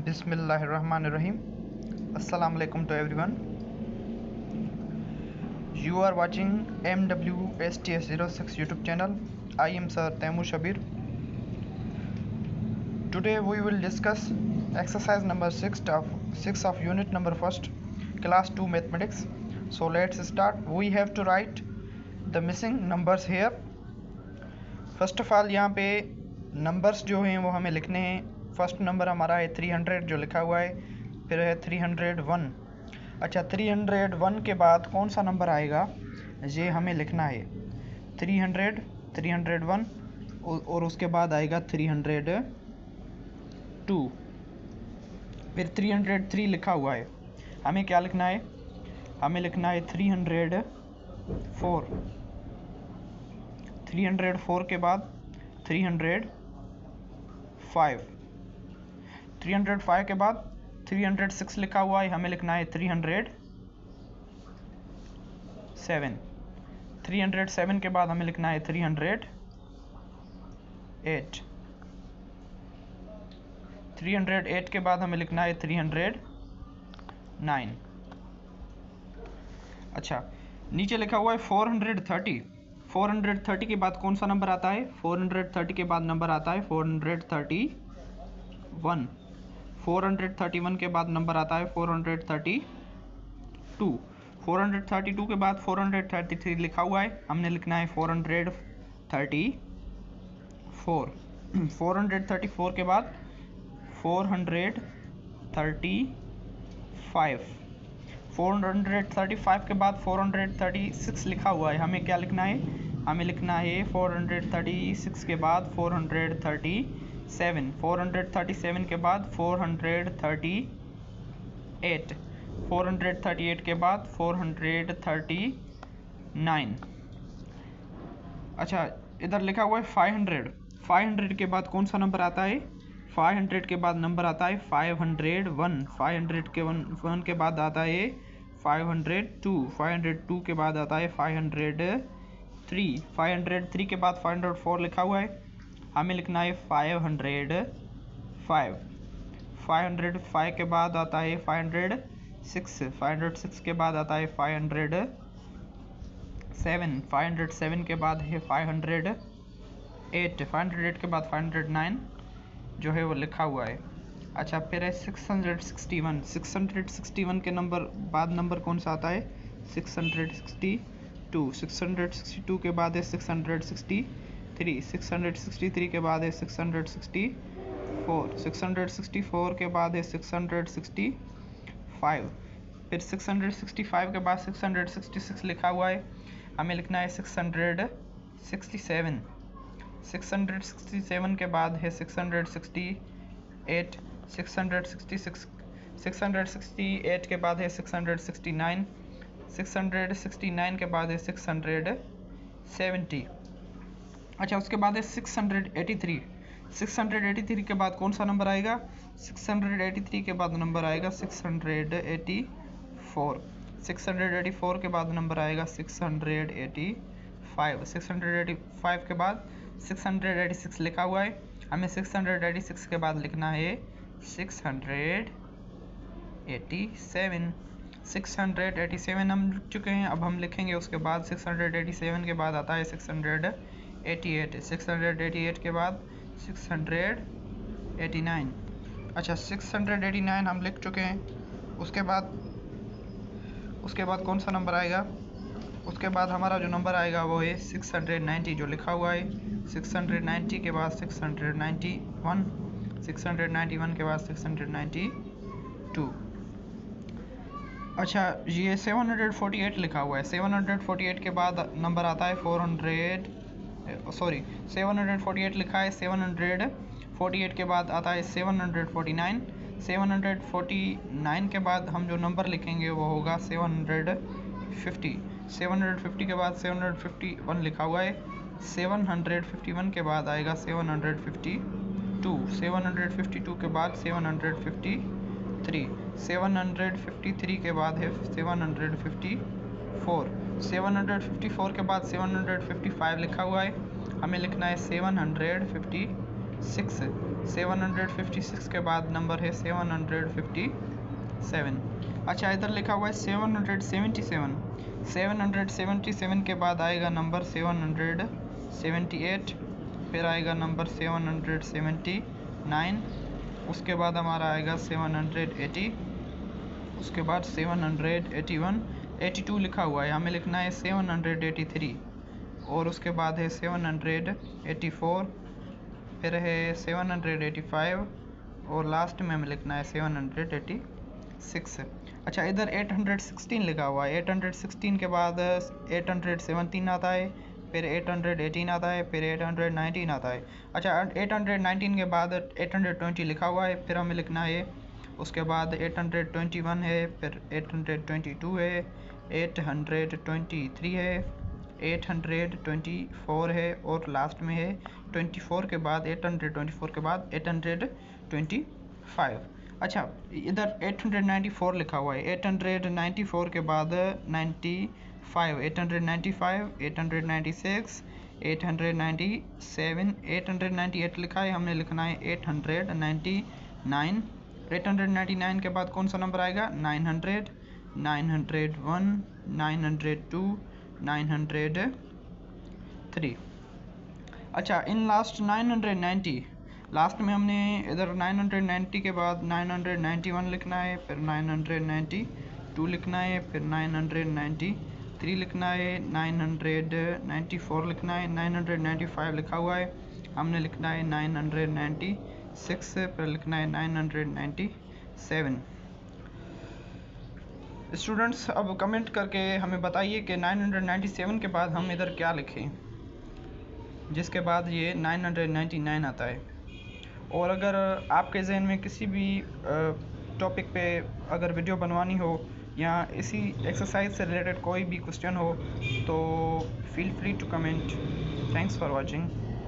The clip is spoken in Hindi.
Bismillahirrahmanirrahim. Assalamu alaikum to everyone. You are watching MWSTS06 YouTube channel. I am Sir Taimur Shabir. Today we will discuss exercise number 6 of unit number 1st, class 2 mathematics. So let's start. We have to write the missing numbers here. First of all यहाँ पे numbers जो हैं वो हमें लिखने हैं. फर्स्ट नंबर हमारा है 300 जो लिखा हुआ है, फिर है 301. अच्छा, 301 के बाद कौन सा नंबर आएगा ये हमें लिखना है. 300, 301 और उसके बाद आएगा 302. फिर 303 लिखा हुआ है. हमें क्या लिखना है? हमें लिखना है 304. 304 के बाद 305. 305 के बाद 306 लिखा हुआ है, हमें लिखना है 307. 307 के बाद हमें लिखना है 308. 308 के बाद हमें लिखना है 309. अच्छा, नीचे लिखा हुआ है 430. 430 के बाद कौन सा नंबर आता है? 430 के बाद नंबर आता है 431. 431 के बाद नंबर आता है 432. 432 के बाद 433 लिखा हुआ है, हमने लिखना है 434. 434 के बाद 435. 435 के बाद 436 लिखा हुआ है, हमें क्या लिखना है? हमें लिखना है 436 के बाद 437. 437 के बाद 438. 438 के बाद 439. अच्छा, इधर लिखा हुआ है 500. 500 के बाद कौन सा नंबर आता है? 500 के बाद नंबर आता है 501. 500 के 1 के बाद आता है 502. 502 के बाद आता है 503. 503 के बाद 504 लिखा हुआ है, हमें लिखना है 505. 505 के बाद आता है 506. 506 के बाद आता है 507. 507 के बाद है 508. 508 के बाद 509 जो है वो लिखा हुआ है. अच्छा, फिर है 661. 661 के बाद नंबर कौन सा आता है? 662. 662 के बाद है 663. 663 के बाद है 664. 664 के बाद है 665. फिर 665 के बाद 666 लिखा हुआ है, हमें लिखना है 667. 667 के बाद है 668. 668 के बाद है 669. 669 के बाद है 670. अच्छा, उसके बाद है 683. 683 के बाद कौन सा नंबर आएगा? 683 के बाद नंबर आएगा 684. 684 के बाद नंबर आएगा 685. 685 के बाद 686 लिखा हुआ है, हमें 686 के बाद लिखना है 687. 687 हम लिख चुके हैं. अब हम लिखेंगे उसके बाद 687 के बाद आता है 688. 688 के बाद 689. अच्छा, 689 हम लिख चुके हैं. उसके बाद कौन सा नंबर आएगा? उसके बाद हमारा जो नंबर आएगा वो है 690 जो लिखा हुआ है. 690 के बाद 691. 691 के बाद 692. अच्छा, ये 748 लिखा हुआ है. 748 के बाद नंबर आता है 748 लिखा है. 748 के बाद आता है 749. 749 के बाद हम जो नंबर लिखेंगे वो होगा 750. 750 के बाद 751 लिखा हुआ है. 751 के बाद आएगा 752. 752 के बाद 753. 753 के बाद है 754. 754 के बाद 755 लिखा हुआ है, हमें लिखना है 756. 756 के बाद नंबर है 757। अच्छा इधर लिखा हुआ है 777। 777 के बाद आएगा नंबर 778, फिर आएगा नंबर 779, उसके बाद हमारा आएगा 780, उसके बाद 781, 82 लिखा हुआ है, हमें लिखना है 783, और उसके बाद है 784, फिर है 785, और लास्ट में हमें लिखना है 786। अच्छा इधर 816 लिखा हुआ है, 816 के बाद 817 आता है, फिर 818 आता है, फिर 819 आता है। अच्छा 819 के बाद 820 लिखा हुआ है, फिर हमें लिखना है, उसके बाद 821 है, फिर 822 है, 823 है, 824 है, और लास्ट में है 24 के बाद 824 के बाद 825। अच्छा इधर 894 लिखा हुआ है, 894 के बाद 95, 895, 896, 897, 898 लिखा है, हमने लिखना है 899। 899 के बाद कौन सा नंबर आएगा? 900, 901, 902, 903। अच्छा इन लास्ट 990, लास्ट में हमने इधर 990 के बाद 991 लिखना है, फिर 992 लिखना है, फिर 993 लिखना है, 994 लिखना है, 995 लिखा हुआ है, हमने लिखना है 996, फिर लिखना है 997। स्टूडेंट्स अब कमेंट करके हमें बताइए कि 997 के बाद हम इधर क्या लिखें, जिसके बाद ये 999 आता है। और अगर आपके जहन में किसी भी टॉपिक पे अगर वीडियो बनवानी हो या इसी एक्सरसाइज से रिलेटेड कोई भी क्वेश्चन हो तो feel free to comment. Thanks for watching.